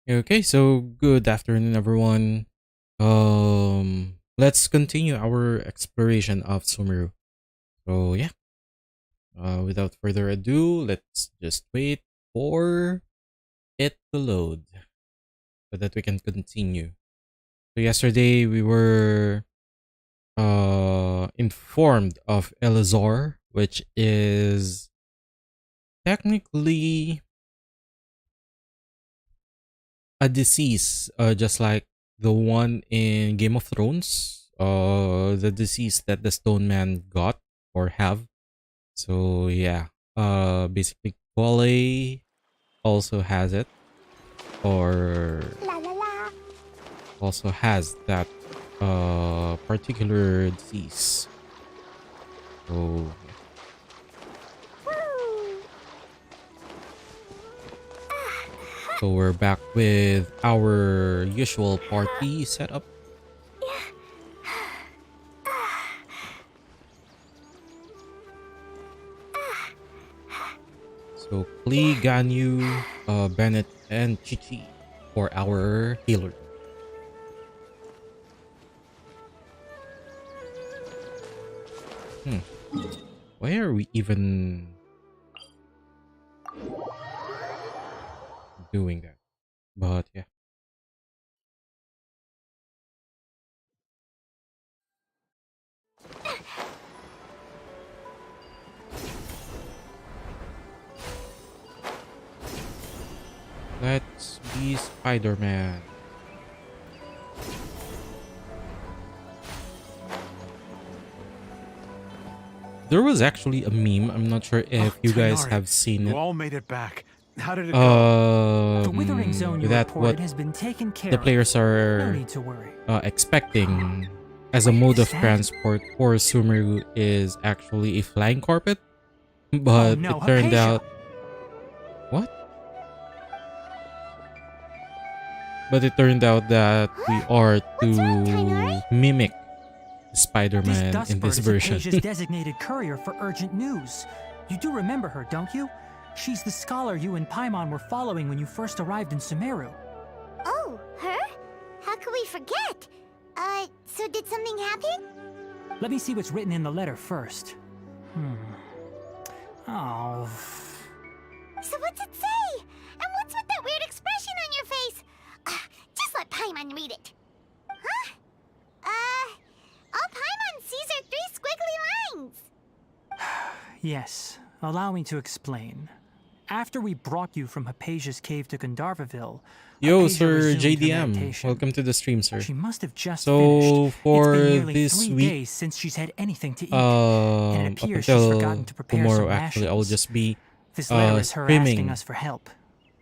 Okay, so good afternoon, everyone. Let's continue our exploration of Sumeru. So yeah, without further ado, let's just wait for it to load so that we can continue. So yesterday we were informed of Elazar, which is technically a disease, just like the one in Game of Thrones, the disease that the Stone Man got or have. So yeah, basically Quale also has it, or La la la. also has that particular disease. So yeah, Woo. so we're back with our usual party setup. So Klee, Ganyu, Bennett, and Chichi for our healer. Hmm. Why are we even doing that? But yeah. Let's be Spider-Man. There was actually a meme. I'm not sure Oh, if you guys Tainari, have seen you it. all made it back. How did it go? The withering zone you That what reported has been taken care the of. players No are need to worry. expecting as a Wait, mode is of that- transport for Sumeru is actually a flying carpet. Oh But no, it turned Hypatia! out what? But it turned out that we Huh? are What's wrong, to Tainari? mimic This Spider-Man in dustbird this is version. Hypatia's designated courier for urgent news. You do remember her, don't you? She's the scholar you and Paimon were following when you first arrived in Sumeru. Oh, her? How could we forget? So did something happen? Let me see what's written in the letter first. Oh. So what's it say? And what's with that weird expression on your face? Just let Paimon read it. Huh? All Paimon sees are three squiggly lines. Yes, allow me to explain. After we brought you from Hypatia's cave to Gandharvaville, Yo, Hypatia Sir resumed her JDM. meditation. Welcome to the stream, sir. She must have just So, finished. for It's been nearly this 3 week, days since she's had anything to eat, and it up appears she's forgotten until to prepare tomorrow, some actually, I will rations. just be This letter is her asking streaming us for help.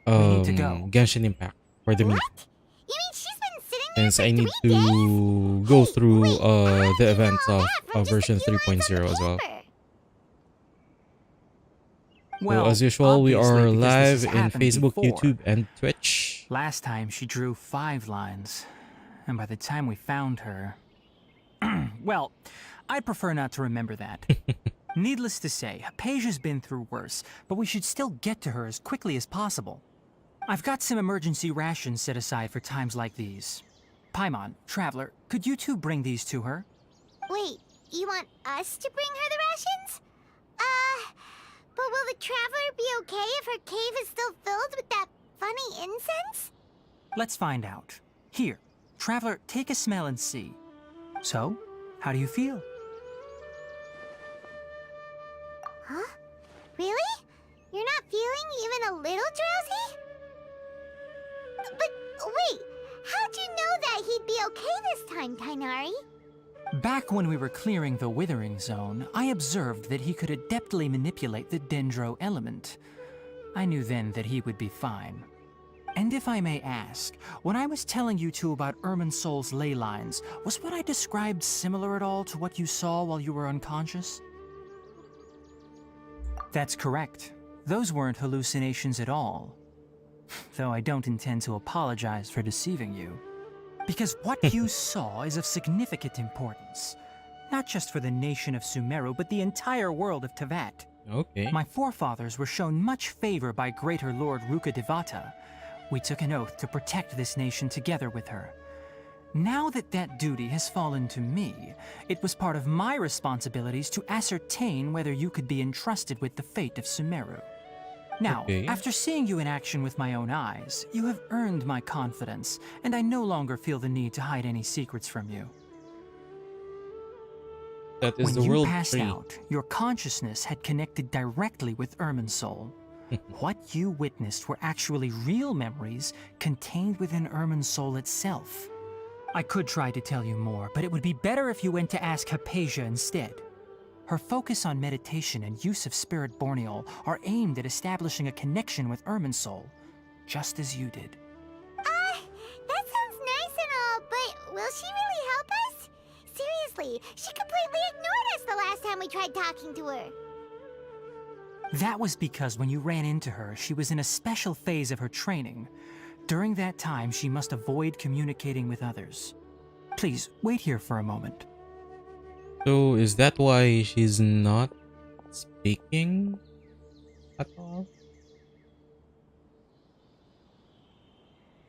We need to go. Genshin Impact for the meet, What? You mean she's been sitting there since for I need 3 days? to go Hey, through wait, how the do you events know all of that from just a version few lines on 3.0 the as well. paper? So Well, as usual, we obviously, are because this live has in happened Facebook, before. YouTube, and Twitch. Last time she drew 5 lines, and by the time we found her... well, I'd prefer not to remember that. Needless to say, Hypatia's been through worse, but we should still get to her as quickly as possible. I've got some emergency rations set aside for times like these. Paimon, Traveler, could you two bring these to her? Wait, you want us to bring her the rations? But will the traveler be okay if her cave is still filled with that funny incense? Let's find out. Here, Traveler, take a smell and see. So, how do you feel? Huh? Really? You're not feeling even a little drowsy? But wait, how'd you know that he'd be okay this time, Tainari? Back when we were clearing the withering zone, I observed that he could adeptly manipulate the dendro element. I knew then that he would be fine. And if I may ask, when I was telling you two about Irminsol's ley lines, was what I described similar at all to what you saw while you were unconscious? That's correct. Those weren't hallucinations at all. Though I don't intend to apologize for deceiving you. Because what you saw is of significant importance. Not just for the nation of Sumeru, but the entire world of Tevat. Okay. My forefathers were shown much favor by Greater Lord Rukadevata, We took an oath to protect this nation together with her. Now that that duty has fallen to me, it was part of my responsibilities to ascertain whether you could be entrusted with the fate of Sumeru. Now, Okay. after seeing you in action with my own eyes, you have earned my confidence, and I no longer feel the need to hide any secrets from you. That is When the you world passed tree. out, your consciousness had connected directly with Irmin's soul. What you witnessed were actually real memories contained within Irmin's soul itself. I could try to tell you more, but it would be better if you went to ask Hypatia instead. Her focus on meditation and use of spirit borneol are aimed at establishing a connection with Irmin's soul, just as you did. That sounds nice and all, but will she really help us? Seriously, she completely ignored us the last time we tried talking to her. That was because when you ran into her, she was in a special phase of her training. During that time, she must avoid communicating with others. Please, wait here for a moment. So is that why she's not speaking at all?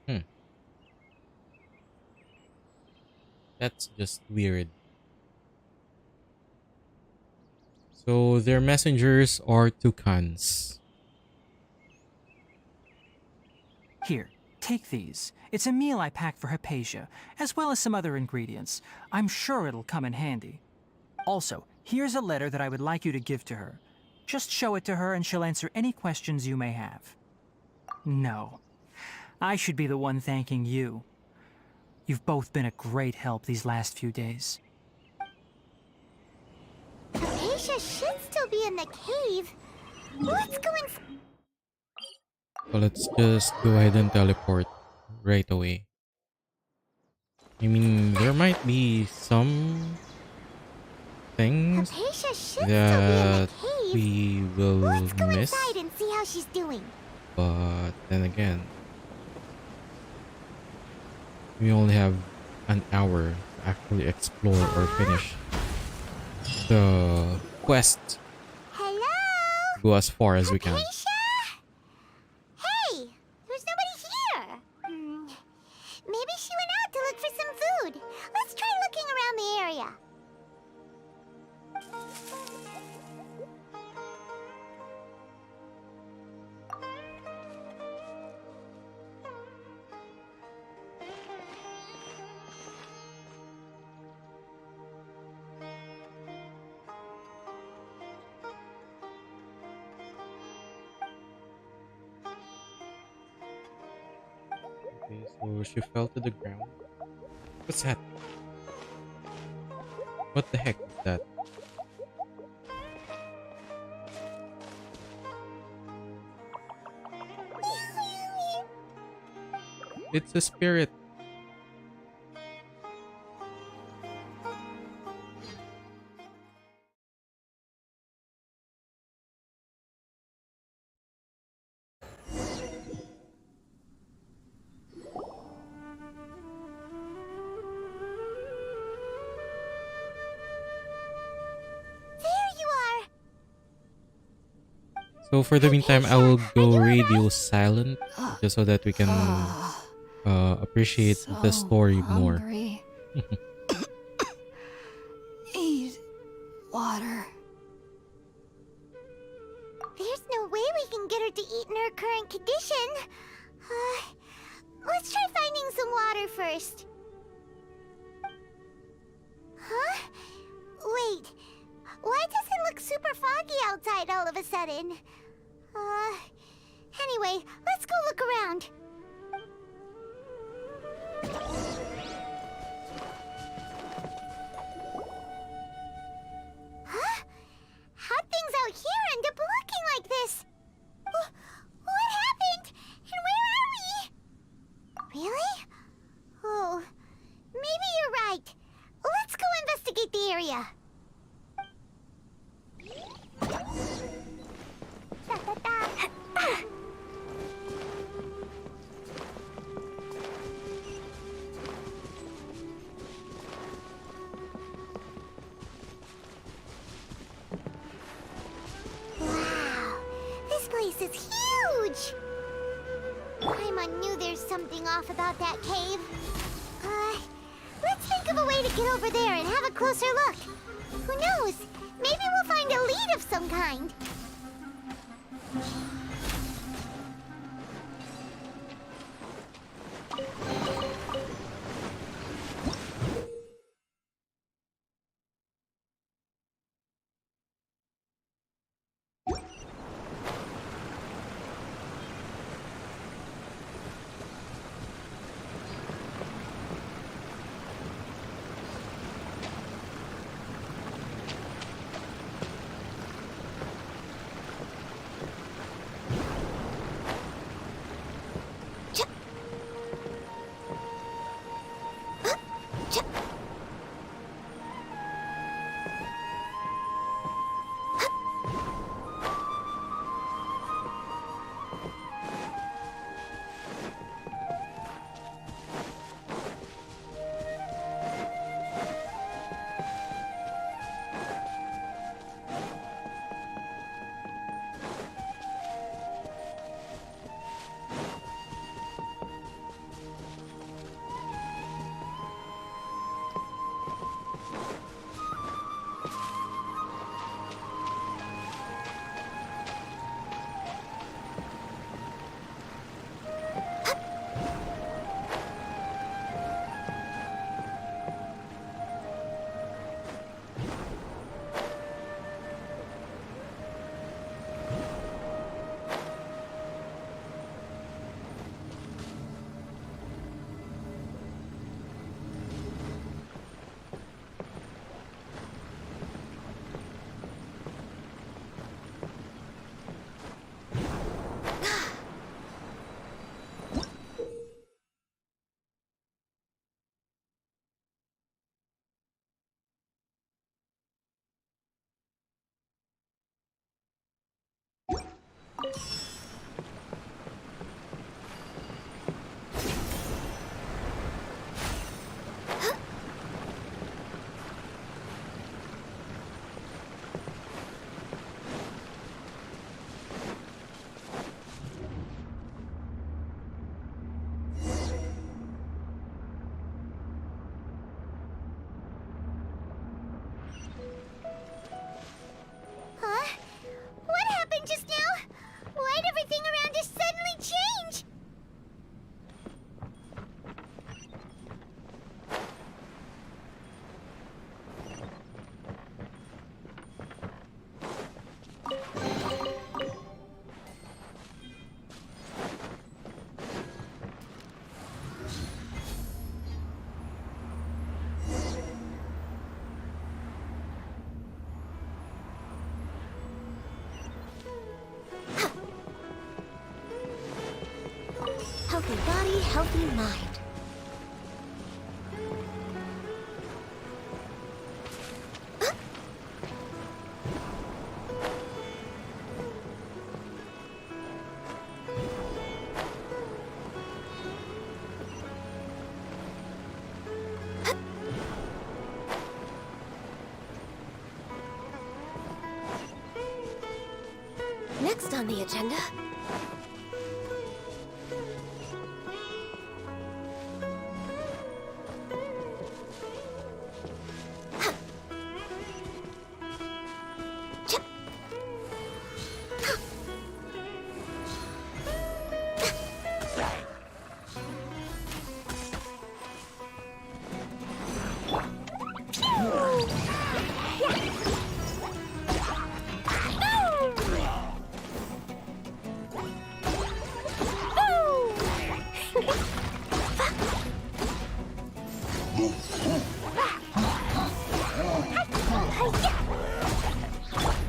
Hmm. That's just weird. So their messengers are toucans. Here, take these. It's a meal I packed for Hypatia, as well as some other ingredients. I'm sure it'll come in handy. Also, here's a letter that I would like you to give to her. Just show it to her and she'll answer any questions you may have. No. I should be the one thanking you. You've both been a great help these last few days. Hypatia should still be in the cave. What's going... So let's just go ahead and teleport right away. I mean, there might be some things Hypatia should still be in that the cave. we will Let's go miss, inside and see how she's doing. but then again, we only have an hour to actually explore or finish the quest. Hello? Go as far as we can. Hypatia? Hey, there's nobody here. Maybe she went out to look for some food. Let's try looking around the area. Okay, so she fell to the ground. What's that? What the heck is that? It's a spirit. There you are. So for the meantime, I will go radio silent just so that we can appreciate the story more. Hungry. Need water. There's no way we can get her to eat in her current condition. Let's try finding some water first. Huh? Wait. Why does it look super foggy outside all of a sudden? Anyway, let's go look around. Huh? How'd things out here end up looking like this? What happened? And where are we? Really? Oh, maybe you're right. Let's go investigate the area. Wow, this place is huge. I'm a new there's something off about that cave. Let's think of a way to get over there and have a closer look. Who knows? Maybe we'll find a lead of some kind. Healthy body, healthy mind. Next on the agenda.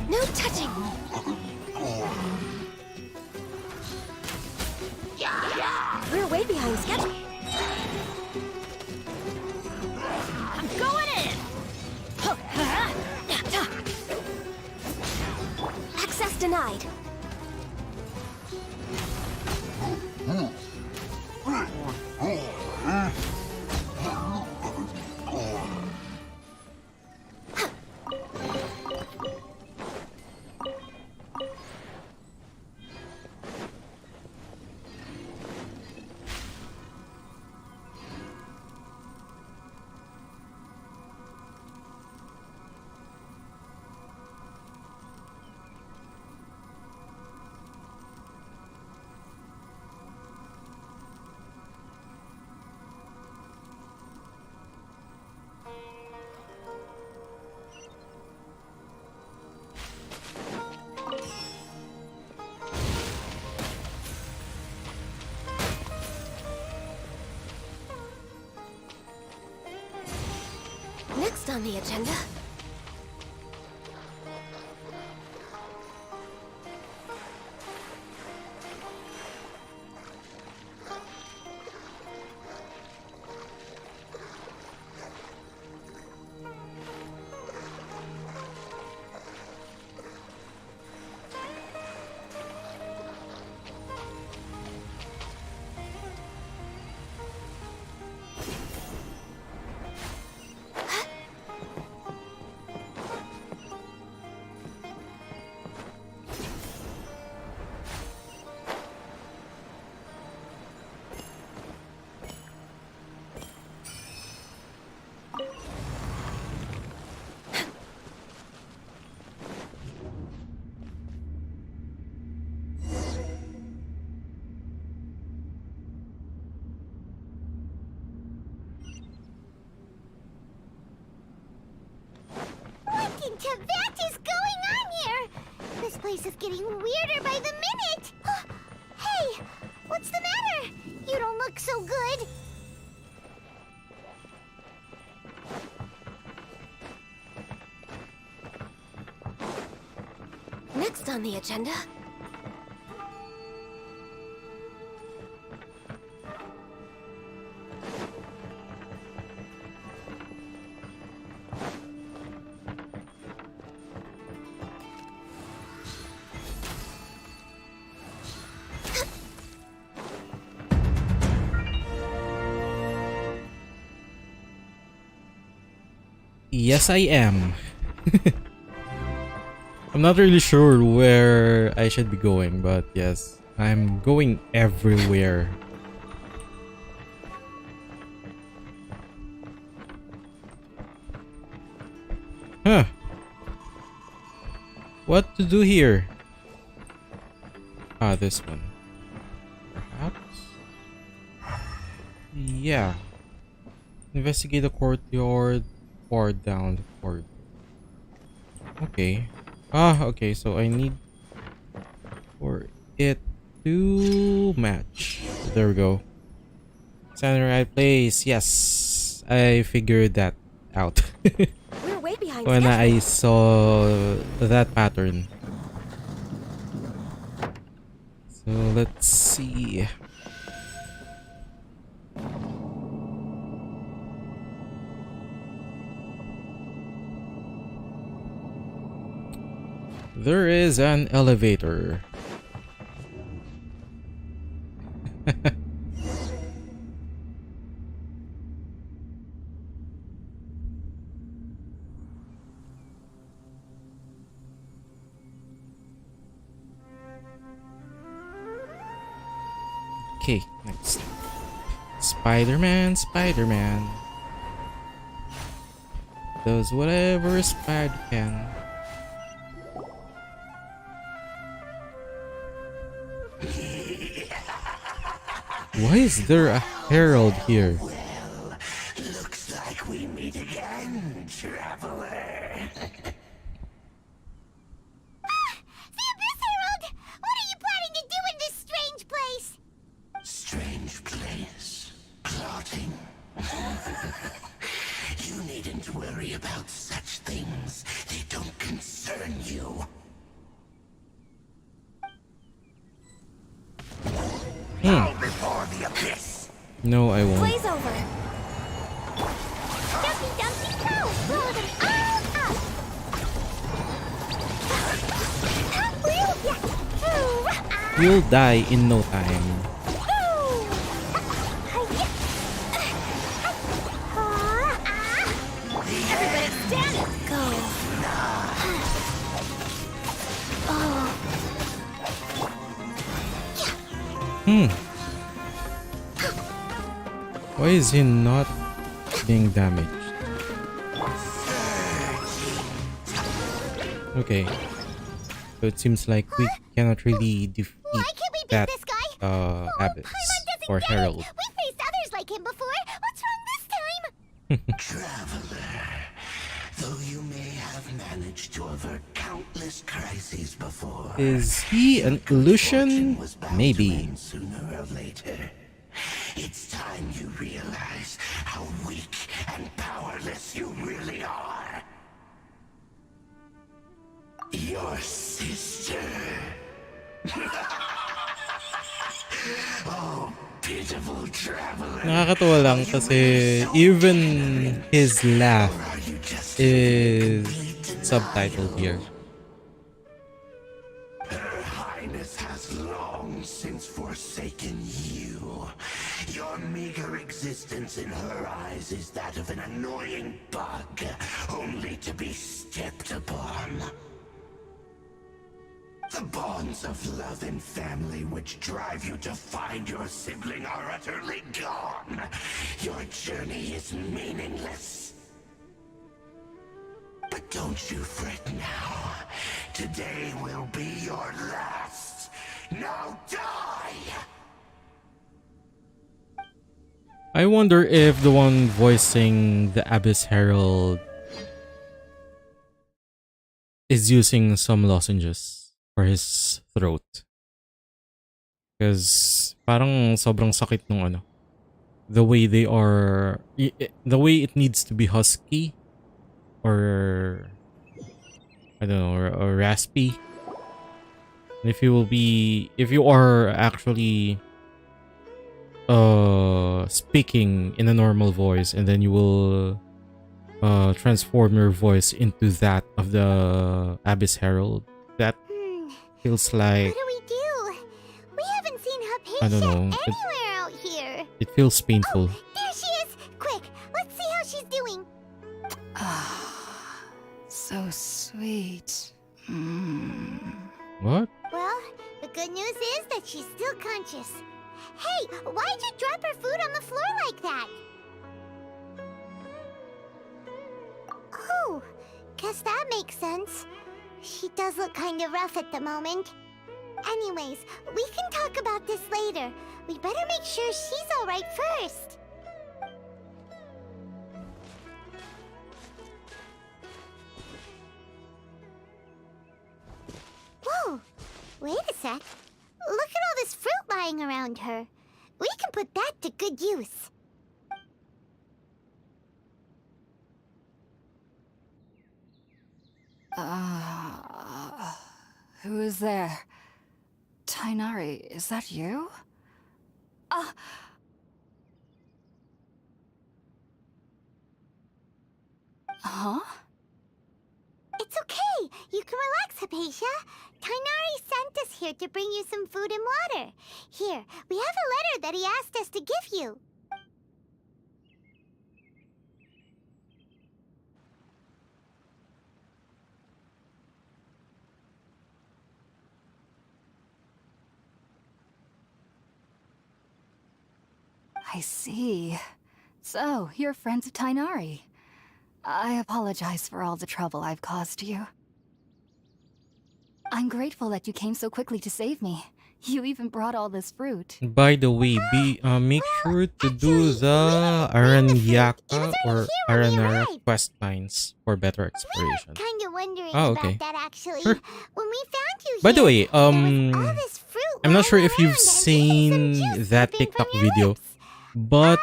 No touching. We're way behind schedule. I'm going in. Access denied. Next on the agenda? What that is going on here? This place is getting weirder by the minute. Hey, what's the matter? You don't look so good. Next on the agenda? Yes, I am. I'm not really sure where I should be going, but yes, I'm going everywhere. Huh. What to do here? Ah, this one. Perhaps? Yeah. Investigate the courtyard. Far down the corridor. Okay. Ah, okay, so I need for it to match. There we go. Stand in the right place. Yes. I figured that out. We're way behind When schedule. I saw that pattern. So let's see. There is an elevator. Okay, next. Spider-Man, Spider-Man does whatever a spider can. Why is there a herald here? Well, looks like we meet again, traveler. The Abyss Herald! What are you planning to do in this strange place? Strange place. Plotting. You needn't worry about such things. They don't concern you. Bow before the abyss. No, I won't. Blaze over. Dumpy Dumpy Go! Blow them all up! You'll die in no time. Everybody stand up! Go. Why is he not being damaged? Okay. So it seems like we cannot really defeat Why can't we beat that this guy? Abyss Paimon doesn't or get it. Herald. We faced others like him before. What's wrong this time? Traveler, though you may have managed to avert countless crises before, Is he an illusion? fortune was bound to Maybe. end sooner or later. It's time you realize how weak and powerless you really are. your sister. Oh, pitiful traveler. Nakakatawa lang kasi even his laugh Or are you just is me denial? subtitled here. Her Highness has long since forsaken you. Your meager existence in her eyes is that of an annoying bug, only to be stepped upon. The bonds of love and family which drive you to find your sibling are utterly gone. Your journey is meaningless. But don't you fret now. Today will be your last. Now die! I wonder if the one voicing the Abyss Herald is using some lozenges for his throat. Because parang sobrang sakit nung ano. The way they are... The way it needs to be husky. Or... I don't know, or raspy. And if you are actually... speaking in a normal voice, and then you will transform your voice into that of the Abyss Herald. That feels like, What do we do? We haven't seen I don't Hypatia know, anywhere out here. it feels painful. There she is! Quick, let's see how she's doing. So sweet. What? Well, the good news is that she's still conscious. Hey, why'd you drop her food on the floor like that? Oh, guess that makes sense. She does look kind of rough at the moment. Anyways, we can talk about this later. We better make sure she's alright first. Whoa, wait a sec. Look at all this fruit lying around her. We can put that to good use. Who is there? Tainari, is that you? Huh? It's okay. You can relax, Hypatia. Tainari sent us here to bring you some food and water. Here, we have a letter that he asked us to give you. I see. So, you're friends of Tainari. I apologize for all the trouble I've caused you. I'm grateful that you came so quickly to save me. You even brought all this fruit. By the way, make sure to do the Aranyaka or Aranara quest lines for better exploration. Kind of wondering okay. about that actually. Sure. When we found you By the way, here, there was all this fruit I'm not sure if lying you've around and seen even some juice that dripping TikTok from your video, lips. but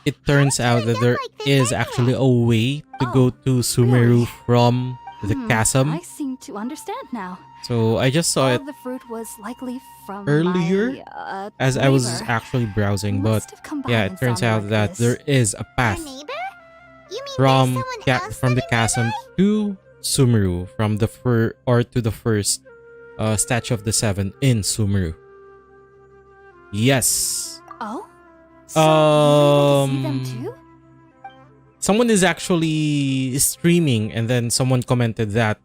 it turns out that there is actually a way to go to Sumeru from the chasm. I seem to understand now. So I just saw All it of the fruit was likely from earlier my, as I was neighbor. actually browsing, but Must have come by yeah, and it turns found out me that like there this. is a path Your neighbor? You mean from there's someone else from the living chasm nearby? to Sumeru, from the to the first statue of the seven in Sumeru. Yes. Oh? So you were able to see them too? Someone is actually streaming, and then someone commented that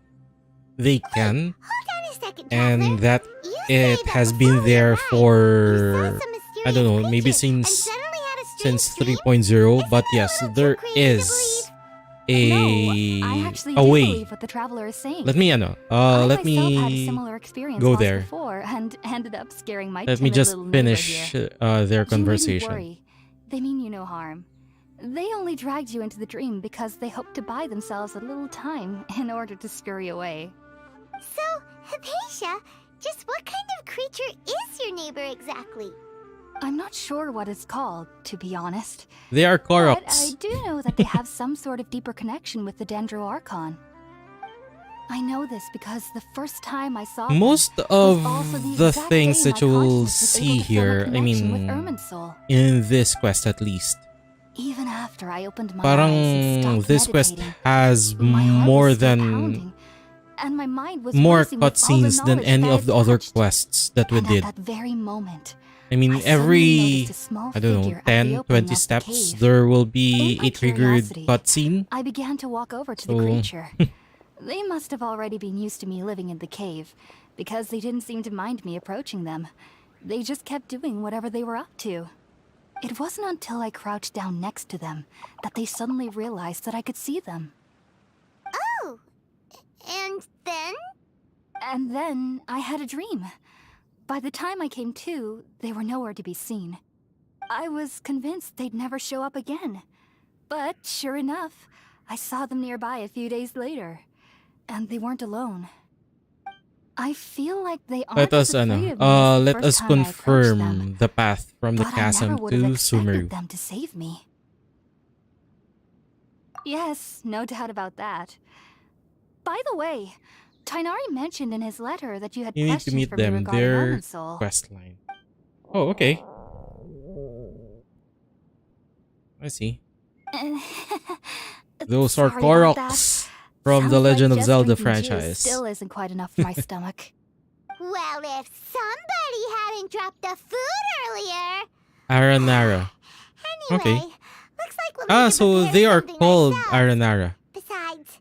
they can, Hold on a second, and traveler. that You say it that has before been we there arrived, you for, saw some I don't know, mysterious maybe creature and since suddenly had a strange 3.0, dream? but Isn't that yes, a little there too crazy to is No, I a actually a do way. believe what the traveler is saying. Let me I let myself had a me similar experience go once there. before and ended up scaring my let me timid just little neighbor finish here. their You needn't conversation. worry. They mean you no harm. They only dragged you into the dream because they hoped to buy themselves a little time in order to scurry away. So, Hypatia, just what kind of creature is your neighbor exactly? I'm not sure what it's called, to be honest. They are But I Koroks. do know that they have some sort of deeper connection with the Dendro Archon. I know this because the first time I saw them Most was of also the the exact things day that my you will consciousness was see able to form a here, I connection with mean, Irminsul. in this quest at least, Even after I opened my eyes parang and stopped this quest meditating, has my heart more was still than pounding, and my mind was more racing with all the cutscenes than knowledge any that of I'd the other touched. quests that we And did. at that very moment, I mean, I suddenly every, noticed a small I don't know, figure at the 10, opening 20 of the steps, cave. there will be In my a triggered curiosity, cutscene. I began to walk over to the So, creature. They must have already been used to me living in the cave, because they didn't seem to mind me approaching them. They just kept doing whatever they were up to. It wasn't until I crouched down next to them that they suddenly realized that I could see them. Oh, and then? And then I had a dream. By the time I came to, they were nowhere to be seen. I was convinced they'd never show up again. But sure enough, I saw them nearby a few days later. And they weren't alone. I feel like they let aren't us, as afraid of me as the let first us time I approached them. confirm the path from the But I never chasm would to have expected Sumeru. them to save me. Yes, no doubt about that. By the way, Tainari mentioned in his letter that you had You need to questions meet for me them, regarding their Irminsul. quest line. Oh, okay. I see. Those are Sorry about that. Koroks from the Sounds Legend like of just Zelda drinking juice franchise. still isn't quite enough for my stomach. Well, if somebody hadn't dropped the food earlier. Aranara. Anyway, Okay. looks like we'll Ah, need to so prepare they are something called ourselves. Aranara. Besides,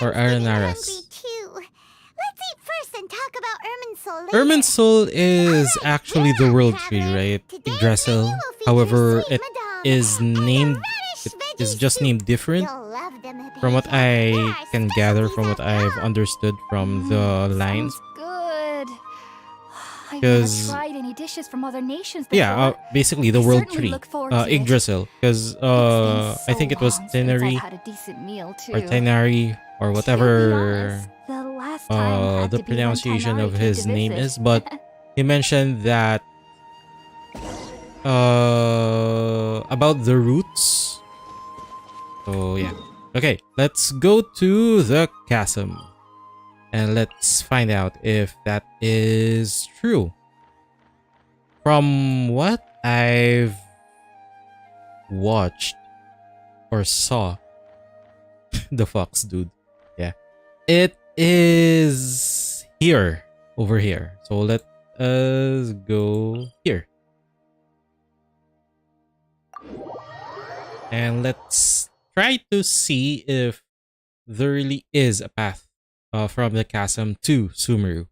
Or Paimon's getting Aranaras. hungry too. Let's eat first and talk about Irminsul later. Irminsul is Alright, actually you're the up, world tree, traveler. right? Today's Yggdrasil. menu will feature However, sweet it madame is and a named. radish It veggie is just soup. named different. You'll love them a From what bit. I There are can gather, from what specialties I've at understood from the lines. Sounds good. I've never 'Cause- tried any dishes from other nations before. Yeah, basically the I world certainly tree. look forward to it. Yggdrasil. Because It's been I think it was so long since I've Tinari had a decent meal too. or Tinari or To be whatever honest, the last time had the to be when pronunciation Tainari of came his to name visit. is, but he mentioned that about the roots. So yeah. Okay, let's go to the chasm and let's find out if that is true. From what I've watched or saw, the fox dude, yeah, it is here, over here. So let us go here. And let's try to see if there really is a path from the chasm to Sumeru.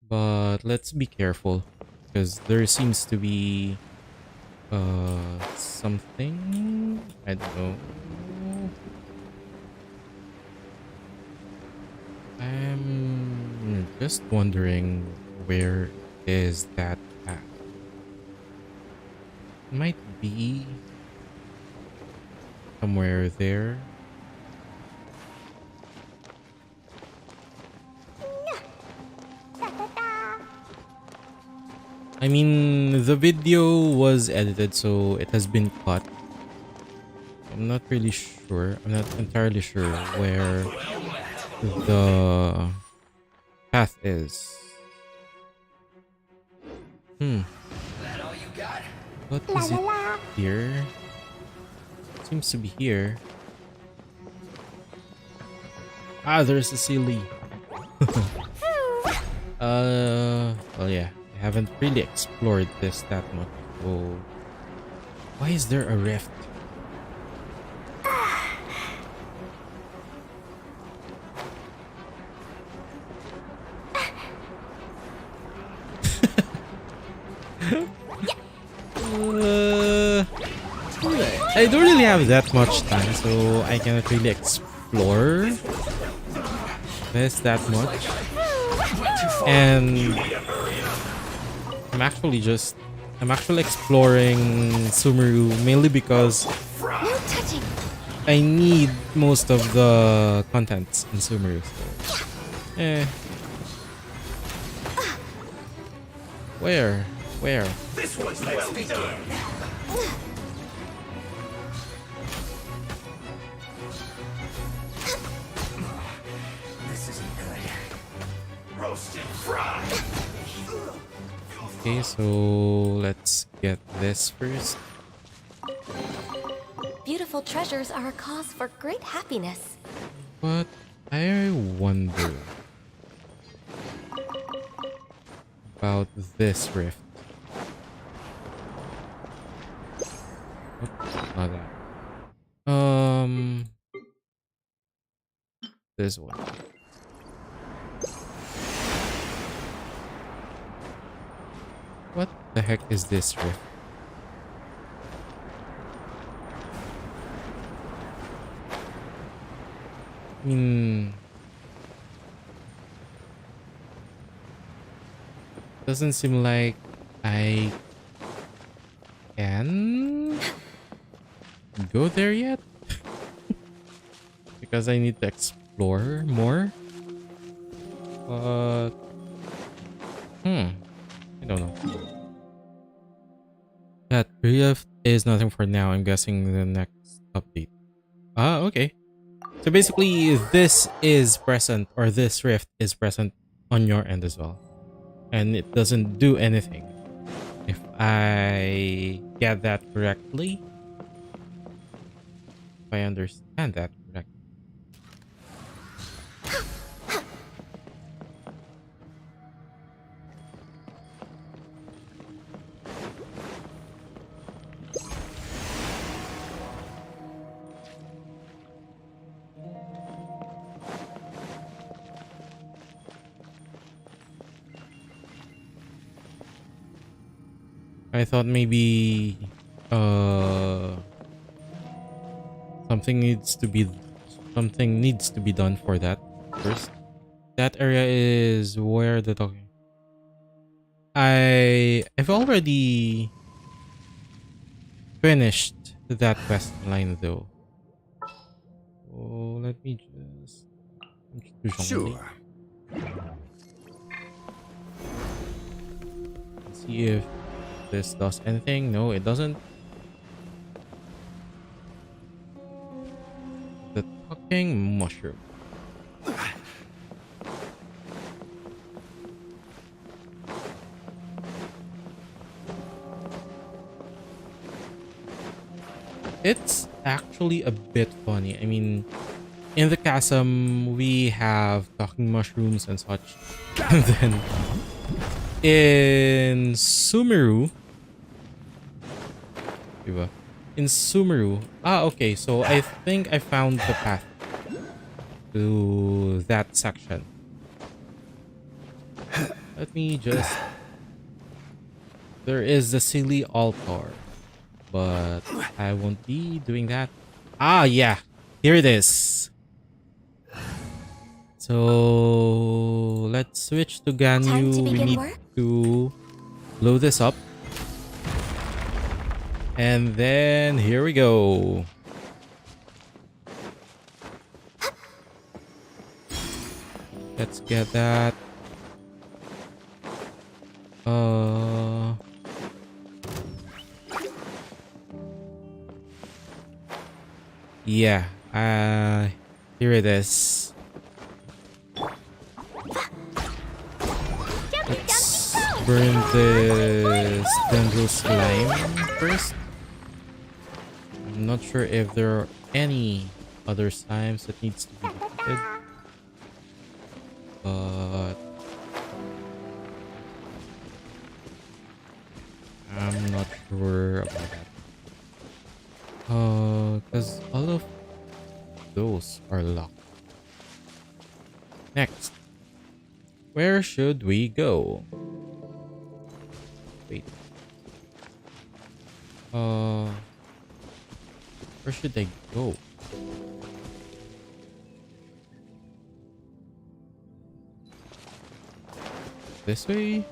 But let's be careful because there seems to be something, I don't know. I'm just wondering, where is that path? Might be somewhere there. I mean, the video was edited, so it has been cut. I'm not really sure. I'm not entirely sure where the path is. What is it here? Seems to be here. Ah, there's a silly. Well, yeah. I haven't really explored this that much. So, why is there a rift? I don't really have that much time, so I cannot really explore this that much. And I'm actually exploring Sumeru mainly because No touching. I need most of the contents in Sumeru. So. Where? Where? This was well done. This isn't good. Roasted fried. Okay, so let's get this first. Beautiful treasures are a cause for great happiness. But I wonder about this rift. Oops, not that. This one. What the heck is this rift? I mean, doesn't seem like I can go there yet because I need to explore more. But I don't know. That rift is nothing for now. I'm guessing the next update. Ah, okay. So basically, this is present, or this rift is present on your end as well. And it doesn't do anything. If I get that correctly. If I understand that correctly. I thought maybe something needs to be done for that first. That area is where the talking. I've already finished that quest line though. So let me just Sure. see if this does anything. No, it doesn't. The talking mushroom. It's actually a bit funny. I mean, in the chasm, we have talking mushrooms and such. And then in Sumeru, diba? In Sumeru, okay, so I think I found the path to that section. Let me just... There is the silly altar, but I won't be doing that. Yeah, here it is. So let's switch to Time Ganyu. to We begin need work? to blow this up. And then here we go. Let's get that. Yeah. Here it is. Let's burn this dendro slime first. I'm not sure if there are any other slimes that needs to be defeated. But I'm not sure about that. Because all of those are locked. Next. Where should we go? Wait. Where should I go? This way?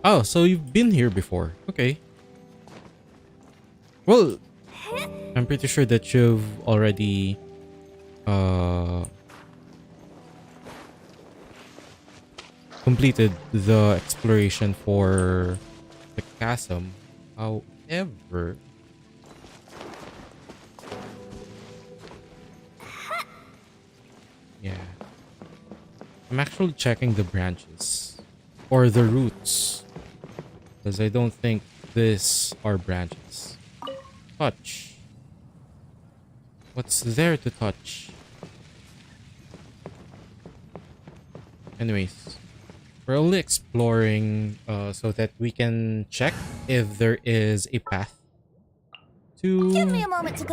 Oh, so you've been here before. Okay. Well, I'm pretty sure that you've already completed the exploration for the chasm. However, yeah, I'm actually checking the branches or the roots because I don't think these are branches. Touch. What's there to touch? Anyways, we're only exploring so that we can check if there is a path Give me to a moment to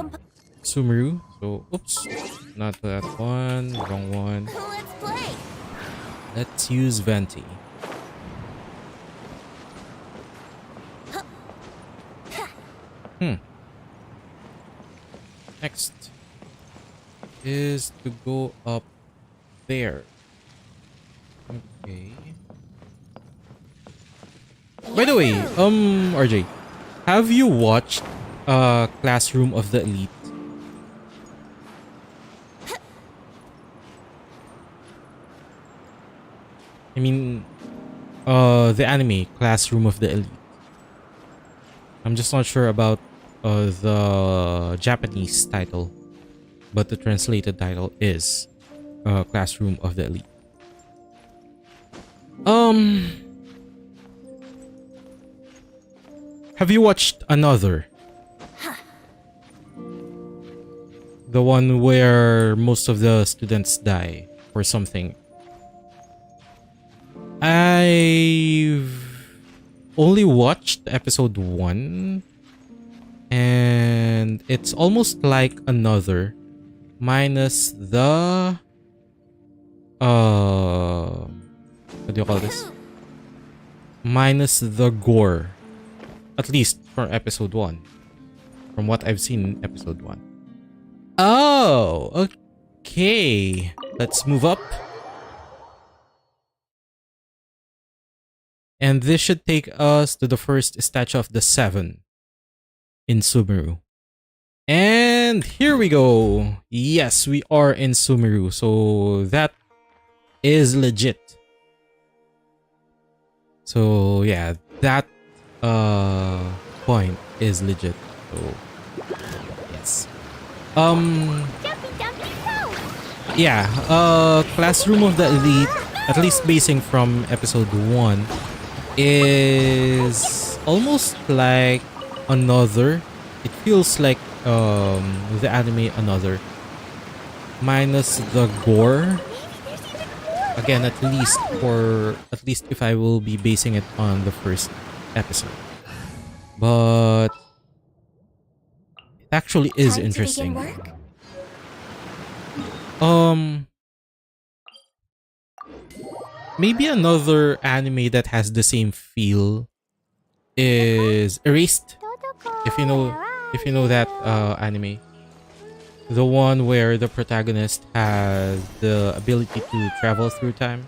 Sumeru. So, oops, not that one, wrong one. Let's play. Let's use Venti. Next is to go up there. Okay. By the way, RJ, have you watched Classroom of the Elite? I mean, the anime Classroom of the Elite. I'm just not sure about the Japanese title, but the translated title is Classroom of the Elite. Have you watched another? The one where most of the students die or something. I've only watched episode 1 and it's almost like another minus the what do you call this? Minus the gore. At least for episode 1. From what I've seen in episode 1. Oh, okay. Let's move up. And this should take us to the first statue of the 7 in Sumeru. And here we go. Yes, we are in Sumeru. So that is legit. So yeah, that point is legit. So yes. Yeah, Classroom of the Elite, at least basing from episode 1, is almost like another. It feels like the anime another. Minus the gore. Again, at least if I will be basing it on the first episode. But it actually is Time to interesting. begin work? Maybe another anime that has the same feel is Erased. If you know that anime. The one where the protagonist has the ability to travel through time.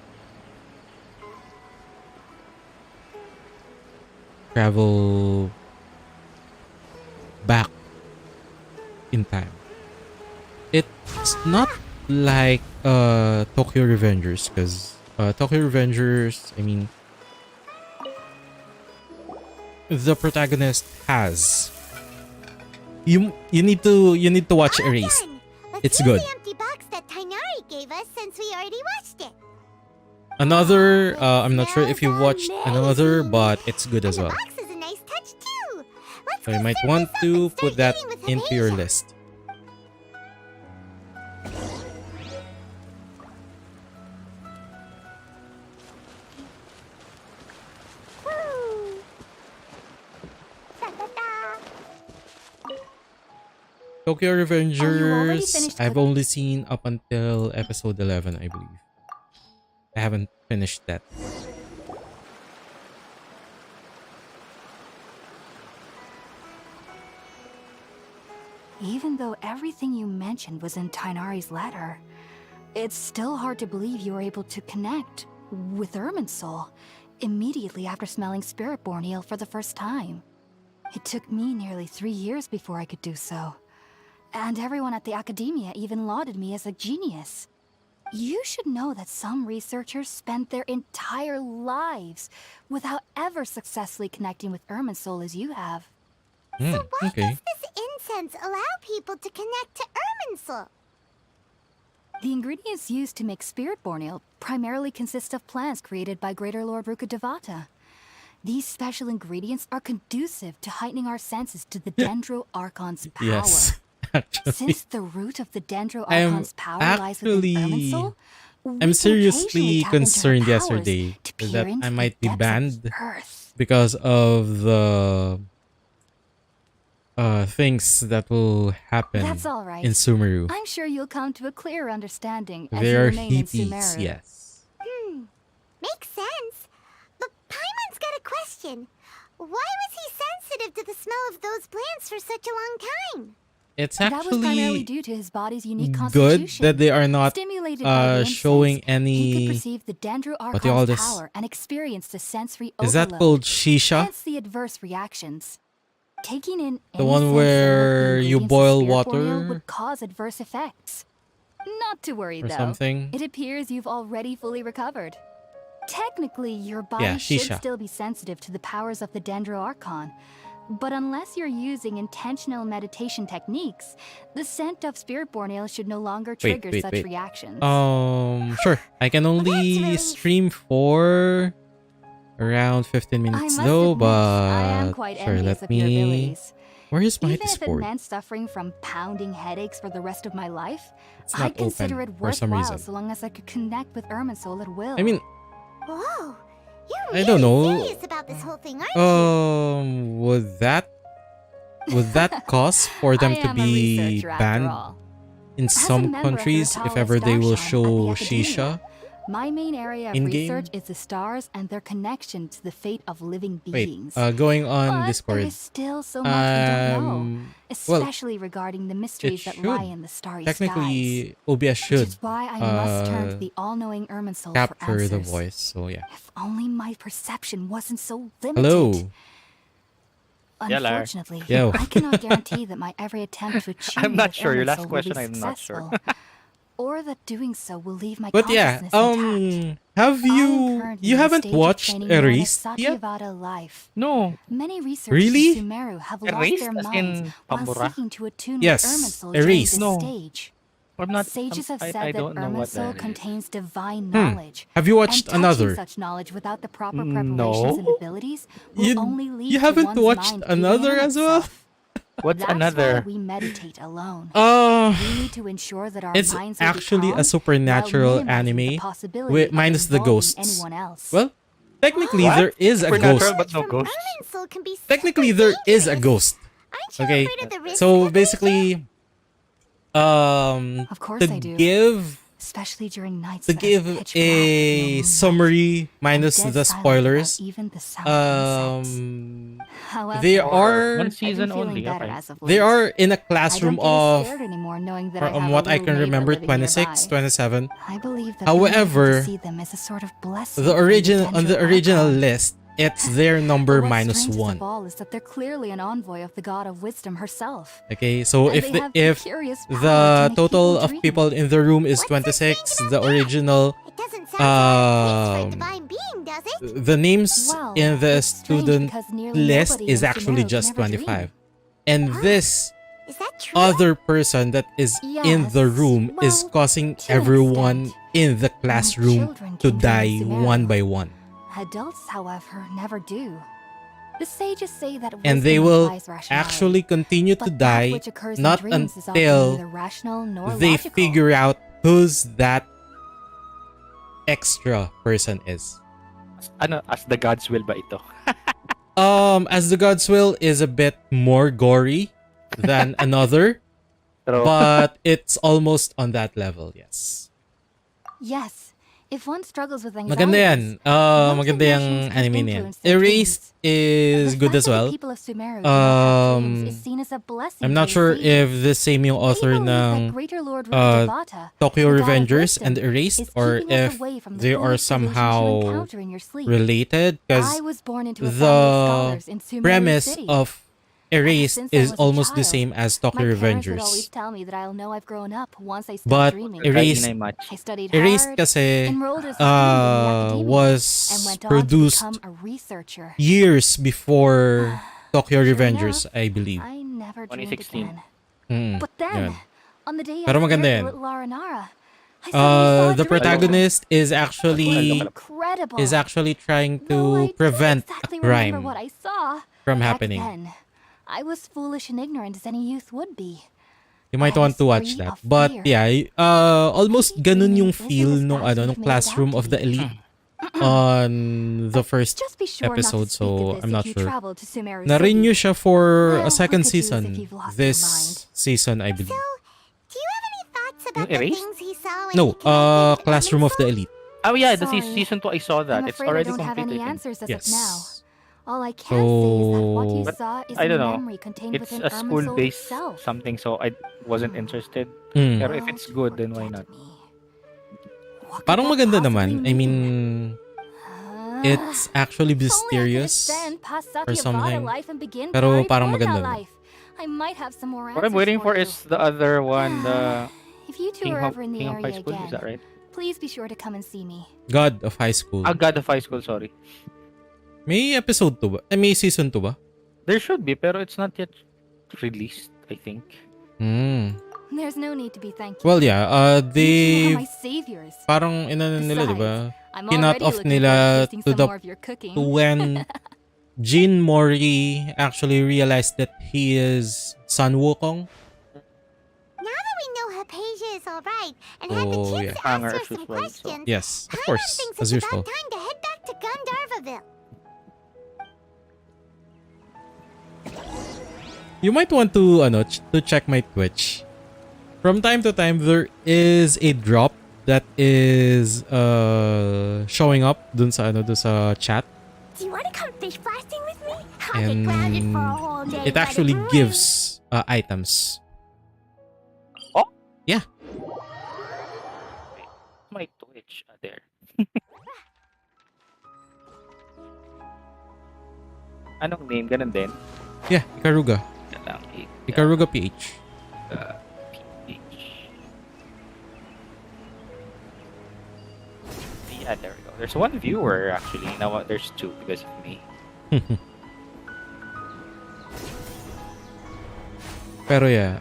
Travel back in time. It's not like Tokyo Revengers, because Tokyo Revengers, I mean, the protagonist has you need to watch Erased. It's good. The empty box that Tainari gave us since we already watched it. Another, I'm not sure if you watched another, but it's good as well. The box is a nice touch too. Let's So you go might serve want this up to and start put that eating with into your Hypatia. list. Woo. Da-da-da. Tokyo already Revengers, finished I've cooking? only seen up until episode 11, I believe. I haven't finished that. Even though everything you mentioned was in Tainari's letter, it's still hard to believe you were able to connect with Irminsul immediately after smelling Spiritborn eel for the first time. It took me nearly 3 years before I could do so. And everyone at the academia even lauded me as a genius. You should know that some researchers spent their entire lives without ever successfully connecting with Irminsul as you have. Hmm, okay. Does this incense allow people to connect to Irminsul? The ingredients used to make Spiritborn Ale primarily consist of plants created by Greater Lord Rukkhadevata. These special ingredients are conducive to heightening our senses to the Dendro Archon's power. Yes, actually. Since the root of the Dendro I am Archon's power lies within actually- Irminsul, we I'm can seriously occasionally tap into her concerned powers yesterday to peer that into I the might be depths of banned Earth. because of the things that will happen That's all right. in Sumeru. I'm sure you'll come to a clearer understanding as They you are remain in hippies, Sumeru. yes. Makes sense. But Paimon's got a question. Why was he sensitive to the smell of those plants for such a long time? It's That was primarily actually due to his body's unique good constitution. that they are not Stimulated by the showing incense, he could any. perceive the Dendro What do you call Archon's this? power and experience the sensory Is that overload. called shisha? Hence the adverse reactions. Taking in The one where you boil water would cause adverse effects. Not to worry or though. something? It appears you've already fully recovered. Technically, your body Yeah, should shisha. still be sensitive to the powers of the Dendro Archon. But unless you're using intentional meditation techniques, the scent of Spiritborn Ale should no longer trigger such wait. reactions. Sure. I can only relief. stream for around 15 I minutes must though, admit, I am but quite sure, envious let of your me. abilities. Where is my Even if it Discord? meant suffering from pounding headaches for the rest of my life, It's not I'd consider open it for some worthwhile reason. so long as I could connect with Irminsul at will. I mean, Whoa. You're I really don't know. serious about this whole thing, aren't you? would that cause for them I to am a be researcher after banned all. in As a some member of the countries if Natalis ever they will Darshan at show the shisha? Academia, my main area of in-game? research is the stars and their connection to the fate of living Wait, beings. going on But there Discord. is still so much we don't know, well, especially regarding the mysteries that should. lie in the starry skies. Technically, OBS Which should is why I must turn to uh, the all-knowing Irminsul for capture answers. the voice. So yeah. If only my perception wasn't so limited. Hello. Yeah, Lar. Unfortunately, Yo. I cannot guarantee that my every attempt to achieve I'm not with sure. Your last Irminsul will be question, I'm not sure. successful, or that doing so will leave my But yeah, consciousness intact. have I am you currently you in the haven't stage of watched training known as Erased yet? Satyavada life. No. Many researchers Really? in Sumeru have lost Erased their as minds in while Pambura? seeking to attune Yes, with Irminsul during Erased. this No. stage. I'm not. Sages have I said that don't know what Irminsul that is. contains divine knowledge. Have you watched and touching another? such knowledge without the proper No. preparations and abilities will You- only lead you to haven't one's watched mind another giving as well? itself. What's That's another? why we meditate alone. Uh, We need to ensure that our it's minds will be actually calm a supernatural while minimizing the anime possibility of minus the involving ghosts. anyone else. Well, technically What? there is a Supernatural, ghost. but no From ghosts. Irminsul can be Technically super there is a dangerous. ghost. Aren't you Okay, afraid of the risk so of basically, Of course to I do. give especially during nights to that are give pitch black with no a moonlight, summary and minus dead the silent spoilers. without even the sound of insects. They However, are One I've season been feeling only. better Okay. as of they late. are in a I don't classroom get of scared anymore knowing that I from have what a I little can neighbor remember living 26, nearby. 27. I believe that However, being able to see them is a sort of blessing The from original on the Dendro original Archon. list, it's their number But what's minus strangest one. of all is that they're clearly an envoy of the god of wisdom herself. Okay, so And if they the have if curious power to the make total people of dream. people in the room is What's so 26, strange the about that? original It doesn't sound so um, divine being, does it? the names Well, in the it's strange student because nearly list nobody is in actually Sumeru just can ever dream. 25. And this Is that true? other person that is in the Yes, room is well, causing to an everyone extent. in the classroom children to can dream die in Sumeru. one by one. Adults, however, never do. The sages say that And they wisdom will implies rationality, actually continue to but that die which occurs in not dreams is often until neither rational nor they logical. figure out who's that extra person is. Ano, as the gods will ba ito? As the God's Will is a bit more gory than another, Pero, but it's almost on that level, yes. Yes, if one struggles with anxiety, Maganda yan. Maganda yung anime na yan. Erased is good as well. I'm not sure if the same yung author ng Tokyo Revengers and Erased, or if they are somehow related, because the premise of Erased Since I is was a almost the child, same as My Tokyo parents would always Revengers. tell me that I'll know I've grown up once I stop But dreaming. Erased Kainay Machi. I studied Erased hard, kasi enrolled as a student in the academia, and was went on to produced become a researcher. years before Tokyo Sure Revengers, enough, I believe. I never dreamed 2016. again. Mm, But then, yan. on the day I Pero scared maganda the yan. little Aranara, I suddenly saw a The dream. protagonist is It was actually incredible. trying Though I to prevent don't exactly a remember crime what I saw. from Back happening. then, I was foolish and ignorant as any youth would be. You might I want was to watch free that. of But fear. yeah, almost Maybe ganun yung dreaming feel isn't as nung bad as nung we've made it classroom out of to the be. elite on the first Just be sure episode, not to speak so of this I'm if not you sure. travel to Sumeru Na-renew City. siya for Well, a second look at you as if season you've lost your this mind. season, I believe. So, do you have any thoughts about Yung the Erased? things he saw when No, he connected Classroom of the Erminsul? Elite. Oh yeah, the Sorry. season 2 I saw that. I'm It's afraid I already don't have complete, any I think. answers as Yes. of now. All I can say is that what you So, saw is I a don't know. memory contained It's within a Erminsul school-based itself. something, so I wasn't interested. mm, Pero if it's good, then why not? What could parang that maganda possibly naman. I mean, it's actually If only I could mysterious ascend past or Satyavada something. life and begin Pero parang Paripurna maganda naman. life. I might have some more What I'm answers waiting for you. is the other one, the If you two King are of, ever in the King of High area School. Is that again, right? please be sure to come and see me. God of High School. God of High School, sorry. May episode 2 ba? May season 2 ba? There should be, pero it's not yet released, I think. Hmm. There's no need to be thankful. Well, yeah. You two They are my saviors. parang inano nila, di ba? I'm Kinot already off looking nila forward to tasting to some the more of your cooking. to when Jin Mori actually realized that he is Sun Wukong. Now that we know Hypatia is alright and had the Oh, chance yeah. to Hanger ask her as some usual, so- questions, Yes, of Paimon course, thinks as it's usual. about time to head back to Gandharvaville. You might want to to check my Twitch. From time to time there is a drop that is showing up dun sa dun sa chat, Do you want to come fish blasting with me? I'll get grounded for a and whole day. it by the actually pool. gives items. Oh? Yeah. My Twitch, there. Anong name? Ganun din? Yeah, Ikaruga. Yan lang, Ikaruga PH. PH. Yeah, there we go. There's one viewer, actually. Now there's two because of me. Pero yeah,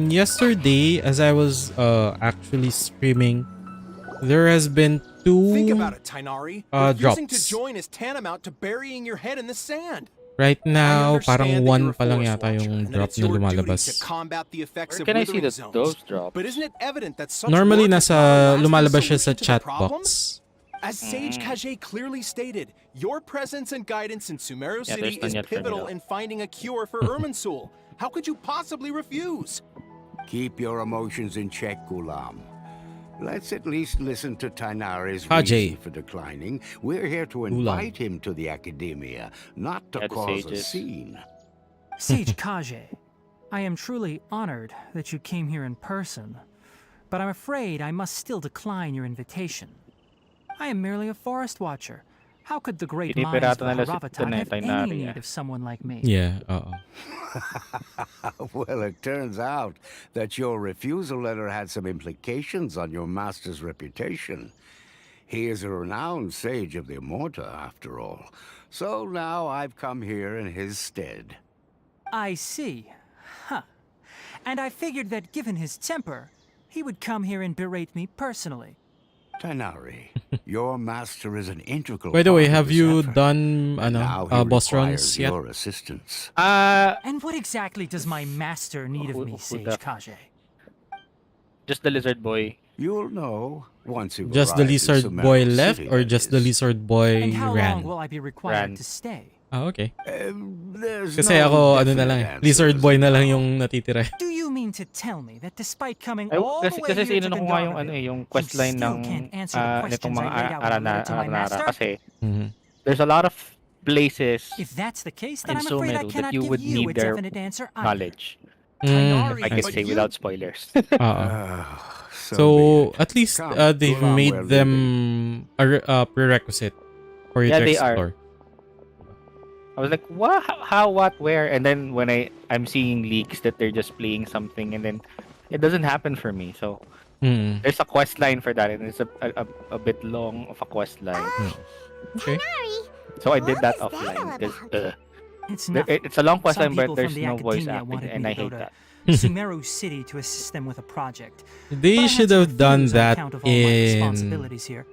yesterday as I was actually streaming, there has been Think two about it, Tainari. Refusing to drops. join is tantamount to burying your head in the sand. Right I now, understand parang that one you're a pa lang forest yata watcher yung and that drop it's na your duty lumalabas. to combat the effects Where of can I see withering the zones. those drops? But isn't it evident that such Normally work is nasa not a lasting lumalabas siya sa solution to the chat problem? box. As Sage Kage clearly stated, your presence and guidance in Sumeru Yeah, City there's none is yet for me, pivotal though. in finding a cure for Irminsul. How could you possibly refuse? Keep your emotions in check, Gulam. Let's at least listen to Tainari's Kage. reason for declining. We're here to Gulam. invite him to the academia, not to Yeah, the cause a sages. scene. Sage Kage, I am truly honored that you came here in person, but I'm afraid I must still decline your invitation. I am merely a forest watcher. How could the great minds of Pinipirato nila si Haravatan have Tainari, any need of someone like me? Yeah, Well, it turns out that your refusal letter had some implications on your master's reputation. He is a renowned sage of the Immorta, after all. So now I've come here in his stead. I see. Huh. And I figured that given his temper, he would come here and berate me personally. Tainari, your master is an integral By the way, part of have this you effort. done And now he boss requires runs yet? your assistance. And what exactly does my master need of me, Sage Kage? Just the lizard boy. You'll know once you Just the arrive in lizard Sumeru boy left, City, or that just the is. lizard boy And how ran? long will I be required Ran. to stay? Ah, okay. There's Kasi no ako, ano na definite lang, answer lizard as boy of na lang now. yung natitira. Do you mean to tell me that despite coming Ay, all the kasi, way kasi here to sinunod ko nga yung, Gandharvaville, yung you questline still ng can't answer the nitong questions mga I laid out in the letter to my Aranara. master? Kasi Mhm. there's a lot of places If that's the case, then in I'm afraid I Sumeru that cannot you give would you need a their definite answer either. knowledge. Tainari, I can but say you- without spoilers. So at least Come, they've Gulam, made we're them a prerequisite for you Yeah, to they are. explore. I was like, what? How? What? Where? And then when I'm seeing leaks that they're just playing something, and then it doesn't happen for me. So Mm. there's a quest line for that, and it's a bit long of a quest line. Mm. Okay. Tighnari, So I what did that is that offline all because about? It's nothing. it's a long quest Some line, but people there's from the no voice academia acting, wanted and me I to go hate to that. Sumeru City to assist them with a project. But They I had should to have done refuse on that account of all my in... responsibilities here.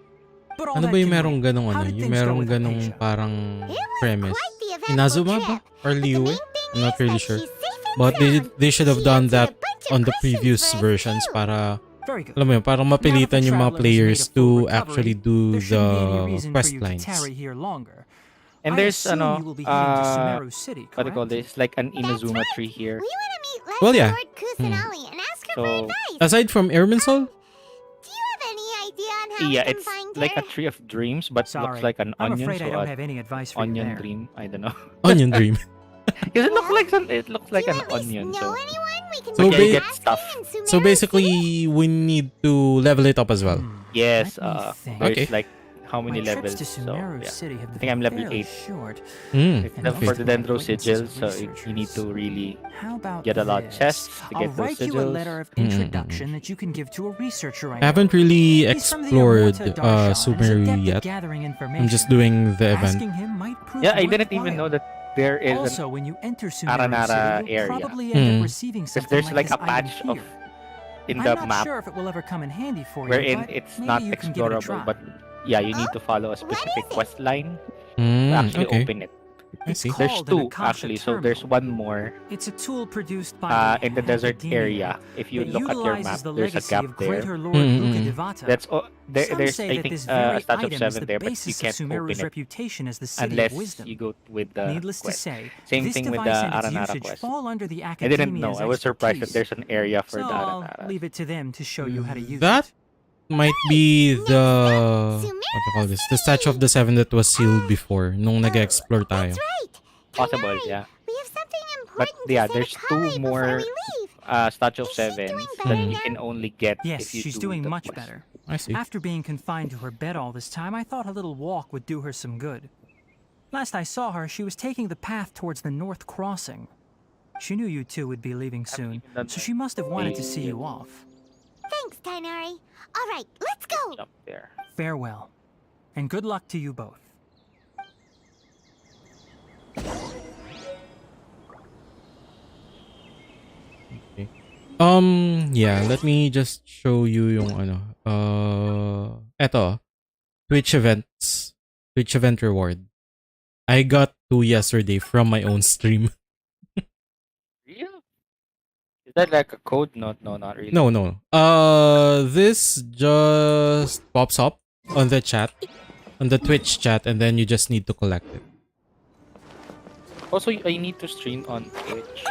But all Ano that ba yung can merong wait. ganong How ano? did Yung things go merong with ganong Acacia? parang It was premise. quite the eventful Inazuma ba? trip. Or But the Liyue? main thing I'm not is really that sure. she's safe and But sound. they should have She done answered that a bunch of on the questions previous for us, versions too. para, Very good. alam mo yun, parang Now that the mapilitan yung mga traveler has made players a full to recovery, actually do there shouldn't be any the reason for quest you to lines. tarry here longer. And I there's assume you will be heading to Sumeru City, what do you call correct? this? Like an That's Inazuma right. tree here. We want to meet Lady Well, yeah. Lord Kusanali and ask her for So advice. Aside from Irminsul? Do you have any idea on how yeah, we can it's find like her? a tree of dreams, but Sorry, looks like an I'm onion. afraid I So don't an have any advice for you onion there. dream. I don't know. Onion Dream. Because it Well, looks like Do an you at least onion. know So anyone we can So go ba- you get asking stuff. in Sumeru So City? basically, we need to level it up as well. yes, Let me think. there's Okay. like how many My levels? trips to So Sumeru yeah, City have I been think I'm level fairly 8. short. Mm, And For most the of my Dendro acquaintances sigils, are so you need to researchers. really How about get a lot of this? chests to I'll get those write you a sigils. letter of introduction that you can give to a researcher I I haven't really He's from the explored Amorta Darshan and is Sumeru adept at yet. gathering I'm just information. doing the event. Asking him might prove Yeah, I didn't even know worthwhile. that there is Also, an when you enter Sumeru Aranara City, you'll area. probably end Hmm. up receiving because something there's like this a item patch of here. in I'm the not map sure if it will ever come in handy for you, wherein but it's maybe not you can give it a explorable, try. but yeah, you need Oh, to follow a what specific is it? quest line to Mm, actually okay. open it. I It's see. There's called an 2 Akasha actually, so there's terminal. one more It's a tool produced by in the desert academia area. If you that look at your map, utilizes the there's a legacy gap of there. Greater Lord Mm-mm-mm. Luca Devata. That's Some there's say I that think this a very statue of item is 7 the there, but you basis of can't open Sumeru's it reputation as the city unless of wisdom. you go with the Needless to quest. say, Same this thing with device the and its Aranara usage quest. fall under the I didn't know. academia's I was surprised that expertise. there's an area for So the I'll Aranara. leave it to them to show you how to use That it. might be the... Sumeru What do you call this? The Statue of the Seven that was sealed before nung nag-explore tayo. That's right. Possible, Tighnari, yeah. we have something But important yeah, to say there's to Kale 2 before more we leave. statue of Is she sevens doing that better you now? can only get Yes, if you she's do doing the much quest. better. I see. After being confined to her bed all this time, I thought a little walk would do her some good. Last I saw her, she was taking the path towards the North Crossing. She knew you two would be leaving soon, even done so she must have wanted to see the- you off. Thanks, Tighnari. All right, let's go. Jump there. Farewell, and good luck to you both. Okay. Yeah, let me just show you yung ano. Eto. Twitch events. Twitch event reward. I got 2 yesterday from my own stream. Real? Is that like a code? No, not really. No. This just pops up on the chat, on the Twitch chat, and then you just need to collect it. Also, I need to stream on Twitch.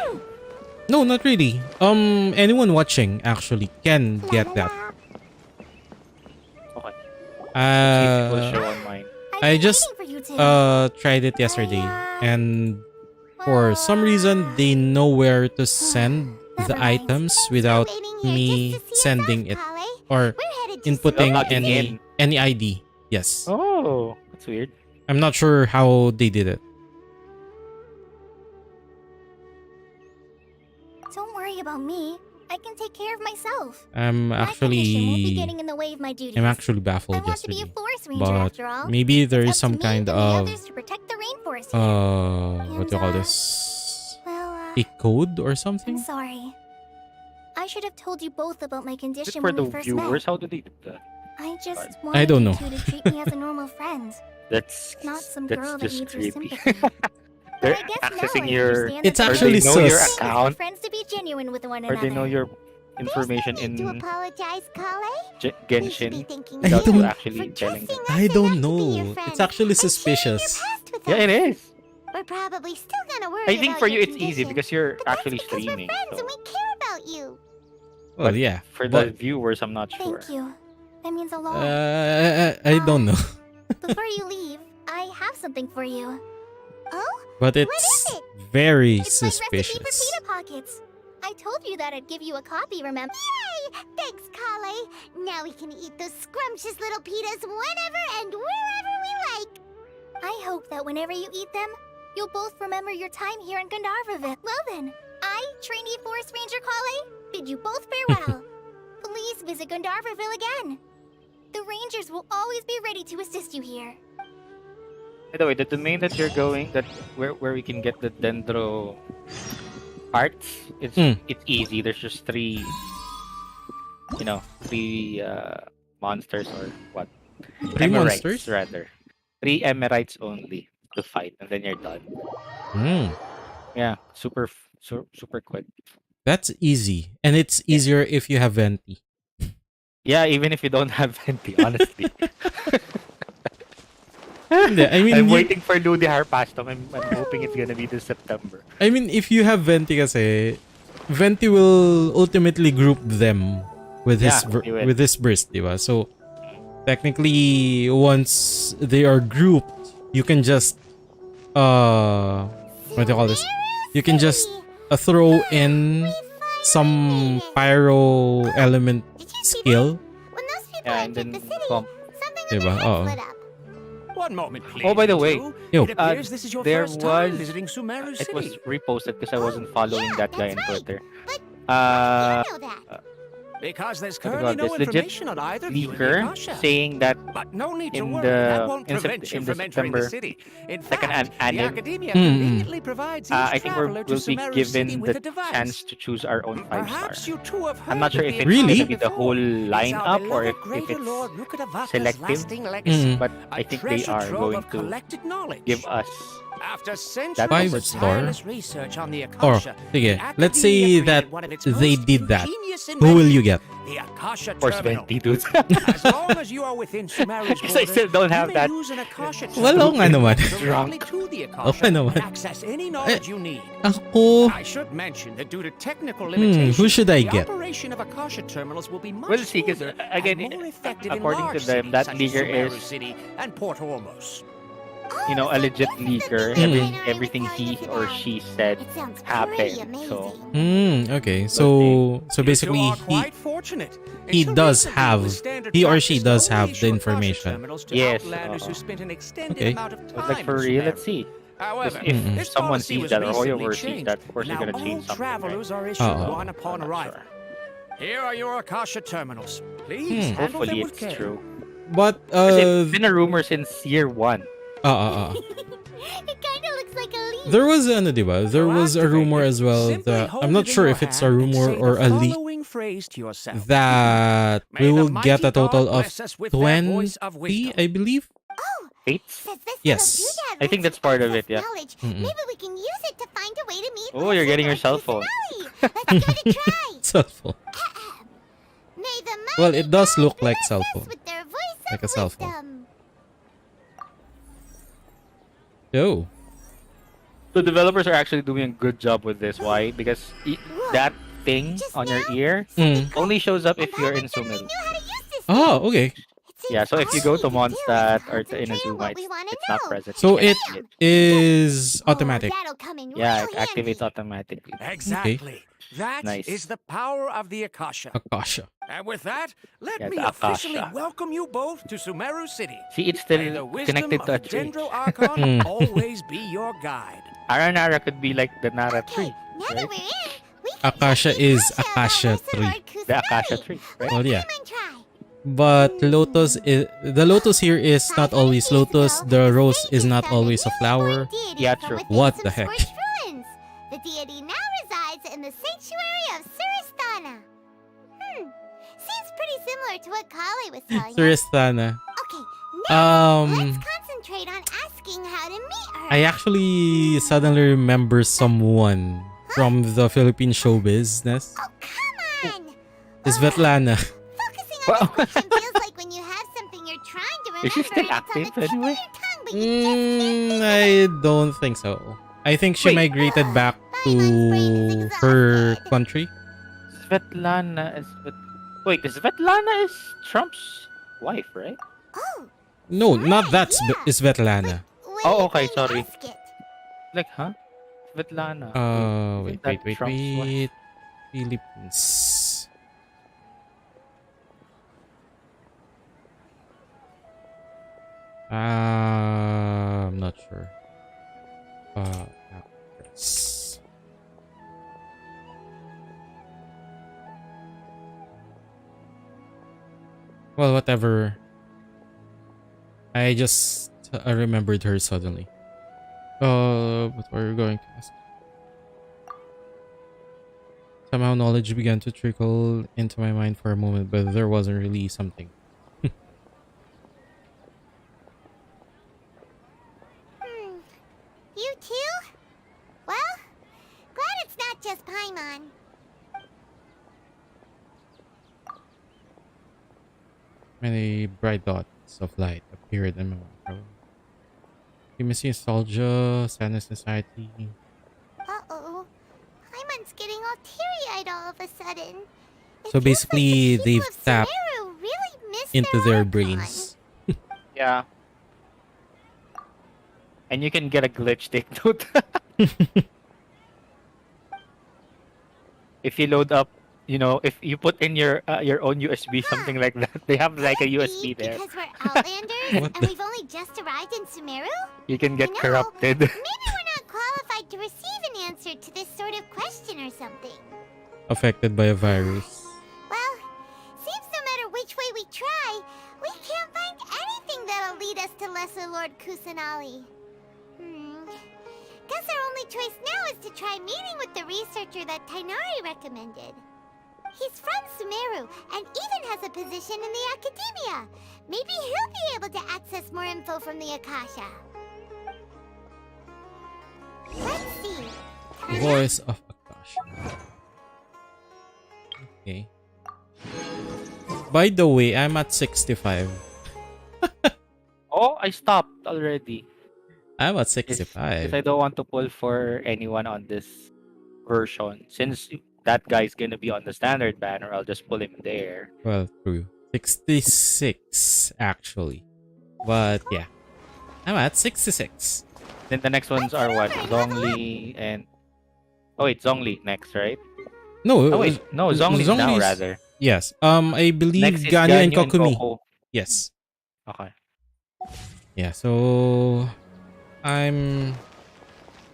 No, not really. Anyone watching actually can get that. Okay. See if it will show Uh, on mine. I just Waiting for you two. tried it yesterday, and for some reason they know where to send the Never mind. items Thanks for without waiting here me just to see us sending off, it Kale. or We're headed to inputting Logging Sumeru. any ID. Yes, Oh, that's weird. I'm not sure how they did it. Don't worry about me. I can take care of myself. I'm My condition won't be actually getting in the way of my duties. I'm actually I baffled want to be a yesterday, forest ranger but after all. maybe there It's is up to some me kind and the of others to protect the rainforest here. what do you call And, this? Well, A code or I'm something? sorry. I should have told you both about my Is it condition for when the we first viewers? met. How do they do that? I just I wanted don't you know. two to treat me as a normal friend, That's not some that's girl that just needs your creepy. sympathy. They're But I guess now accessing I your. understand It's that actually or they know your sus. account, friends to be genuine with one or another. they know your information There's no need to in apologize, Kale. We should be Genshin thanking I without you you don't- actually for telling them. trusting us I don't enough to be your know. friend It's actually and sharing your suspicious. past with Yeah, us. it is. We're probably still gonna worry I think about for you your it's easy condition, because you're but that's actually because we're streaming. friends So. and we care about you. Well, But yeah, For the but viewers, I'm not sure. Thank you. That means a lot. I don't know. Before you leave, I have something for you. Oh? But What it's is it? very It's my recipe for suspicious. pita pockets. I told you that I'd give you a copy, remember? Yay! Thanks, Kale. Now we can eat those scrumptious little pitas whenever and wherever we like. I hope that whenever you eat them, You'll both remember your time here in Gandharvaville. Well then, I, trainee Forest Ranger Kale, bid you both farewell. Please visit Gandharvaville again. The Rangers will always be ready to assist you here. By the way, the domain that you're going, that where we can get the dendro parts, it's easy. There's just three monsters or what? Three Emerites, monsters? rather. 3 Emerites only to fight, and then you're done. Hmm. Yeah, super quick. That's easy. And it's easier if you have Venti. Yeah, even if you don't have Venti, honestly. Hindi, I mean, I'm waiting for Ludi Harpastom. I'm hoping it's gonna be this September. I mean, if you have Venti kasi, Venti will ultimately group them with his he will. with his burst, diba? So technically, once they are grouped, you can just what do you call this? You can just throw in some pyro element skill. When those people Yeah, and entered then the city, bump. something Diba? in their Oo. heads lit up. One moment, please. Oh, by the way, you two. Yo. It appears this is your there first time was- visiting Sumeru It City. was reposted because I wasn't following yeah, that guy on that's right. Twitter. But Uh, you know that. Because there's what do you currently call no this? Legit information on either of you in the leaker Akasha. saying that But no need to in worry, the- that won't in Sep- prevent you in the from entering the September city. In second fact, the anime, Academia Mm-mm. conveniently provides each I think traveler to we'll be Sumeru City given with the a device. chance to choose our own 5-star. Perhaps you two have I'm heard not sure of if the it's Really? gonna be the whole It's our lineup or beloved if Greater it's Lord Rukadavaka's selective. lasting legacy. Mm. But A I think they treasure are trove going of to collected knowledge. give us After centuries Five of star? tireless research on the Or, Akasha, sige, the let's say Academia that created one of its they most did that. ingenious Who will you get? inventions, the Akasha of course Terminal. 20 dudes. As long as you are within Sumeru's Because I borders, still don't you have may that use an Akasha Wala nga naman. directly to the Akasha Okay naman. and access any knowledge you need. Ako, I should mention that due to technical who limitations, should I the get? operation of Akasha terminals will be much We'll see, 'cause, smoother again, and more effective in according to large them, cities that such as leader Sumeru is- City and Port Ormos. You know, a legit leaker. Mm. Everything he or she said It sounds pretty happened. So amazing. Okay. So basically You two are he quite fortunate. he Until does recently, have- the standard he or practice she to does only have the issue Akasha information. terminals to Yes, outlanders who spent an extended Okay. amount of but time like for in real, Sumeru. let's see. However, If Mm-mm. this someone policy sees was that or recently Hoyoverse sees changed. that, of course Now you're gonna change all something. travelers Right? are issued Uh-oh. one upon I'm not arrival. sure. Here are your Akasha terminals. Please handle Hopefully them with it's care. true. but It's been a rumor since year 1. It kinda looks like a leaf. There was ano, diba? There was a rumor as well Simply that hold I'm not it in sure your if it's a hand and rumor say or the a leak following phrase to yourself. that May we the will get mighty a total God of bless us with their voice of 20, wisdom. I believe. Oh, Fates? says this Yes. little doodad I think lets that's you part of access it, yeah. knowledge. Mm-mm. Maybe we can use it to find a way to meet. Oh, you're getting your cell phone. Let's give it a try. Cell phone. May the Well, mighty it does God look like bless cell us phone. with their voice Like of a cell phone. wisdom. Oh. The developers are actually doing a good job with this. Why? Because that thing Just on your now? ear Mm. only shows up if And you're I in suddenly Sumeru. knew how to use this Oh, okay. It seems Yeah, so if you all go we to need do is Mondstadt or to concentrate on Inazuma, what we it's wanna not know. present. So You it can't see it. is automatic. Oh, that'll come in Yeah, real it activates handy. automatically. Exactly. That is Nice. the power of the Akasha. Akasha. And with that, let Yeah, me the officially Akasha. welcome you both to Sumeru City. See, it's May the still wisdom connected of to a the tree. Dendro Archon Hmm. always be your guide. Aranara could be like the Nara Okay, tree, now that right? we're in, we can Akasha check the is about Akasha Lord tree. The Akasha Kusanagi. tree, Let right? Well, yeah. Paimon try. But Lotus is the Lotus here is not always Lotus. The rose is not always a flower. Yeah, true. What the heck? The deity now resides in the sanctuary of Suristana. Seems pretty similar to what Kale was telling us. Suristana. Okay, now let's Um, concentrate on asking how to meet her. I actually suddenly remember someone from the Philippine show business. Oh, come on! Svetlana. Focusing on this question feels like when you have something you're trying to remember Is she still and it's on the active tip of anyway? your tongue, but you just can't think of I it. don't think so. I think she Wait. migrated back to Paimon's brain is her exhausted. country. Svetlana is. Wait, Svetlana is Trump's wife, right? Oh, No, not that yeah. Svetlana. when Oh, you okay, can sorry. ask it. Like, huh? Svetlana. Wait, Isn't that Trump's wife? wait. Philippines. I'm not sure. Well, whatever. I just remembered her suddenly. What were you going to ask? Somehow knowledge began to trickle into my mind for a moment, but there wasn't really something. You too? Well, glad it's not just Paimon. Many bright dots of light appeared in my mind. You miss nostalgia, sadness, anxiety. Uh-oh. Paimon's getting all teary-eyed all of a sudden. It So feels basically, like the they've people of tapped Sumeru really missed into their Archon. brains. Yeah. And you can get a glitch, take note. If you load up, if you put in your own USB, something like that, they have like a Could it USB be there. because we're Outlanders What and the- we've only just arrived in Sumeru? You can get You know, corrupted. Maybe we're not qualified to receive an answer to this sort of question or something. Affected by a virus. Well, seems no matter which way we try, we can't find anything that'll lead us to Lesser Lord Kusanali. Guess our only choice now is to try meeting with the researcher that Tainari recommended. He's from Sumeru and even has a position in the academia. Maybe he'll be able to access more info from the Akasha. Let's see. Voice of Akash. Okay. By the way, I'm at 65. Oh, I stopped already. I'm at Because 65. I don't want to pull for anyone on this version. Since that guy's gonna be on the standard banner, I'll just pull him there. Well, true. 66, actually. But yeah. I'm at 66. Then the next ones are what? Zhongli and... Oh wait, Zhongli next, right? No, Oh wait, no, Zhongli's now Zhongli's- rather. Yes. I believe Next is Ganyu and Ganyu Kokumi. Koko. Yes. Okay. Yeah, so I'm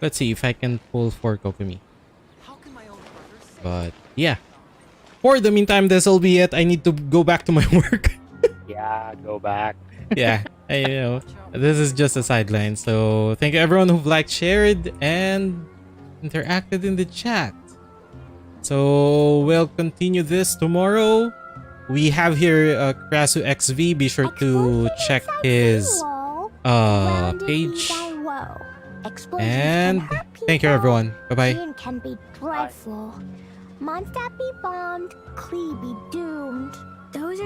let's see if I can pull for Kokumi. But yeah. For the meantime, this will be it. I need to go back to my work. Yeah, go back. Yeah, this is just a sideline. So thank you everyone who've liked, shared, and interacted in the chat. So we'll continue this tomorrow. We have here Krasu XV. Be sure to check his page. And thank you everyone. Bye bye. Ian can be dreadful. Mondstadt be bombed, Klee be doomed. Those are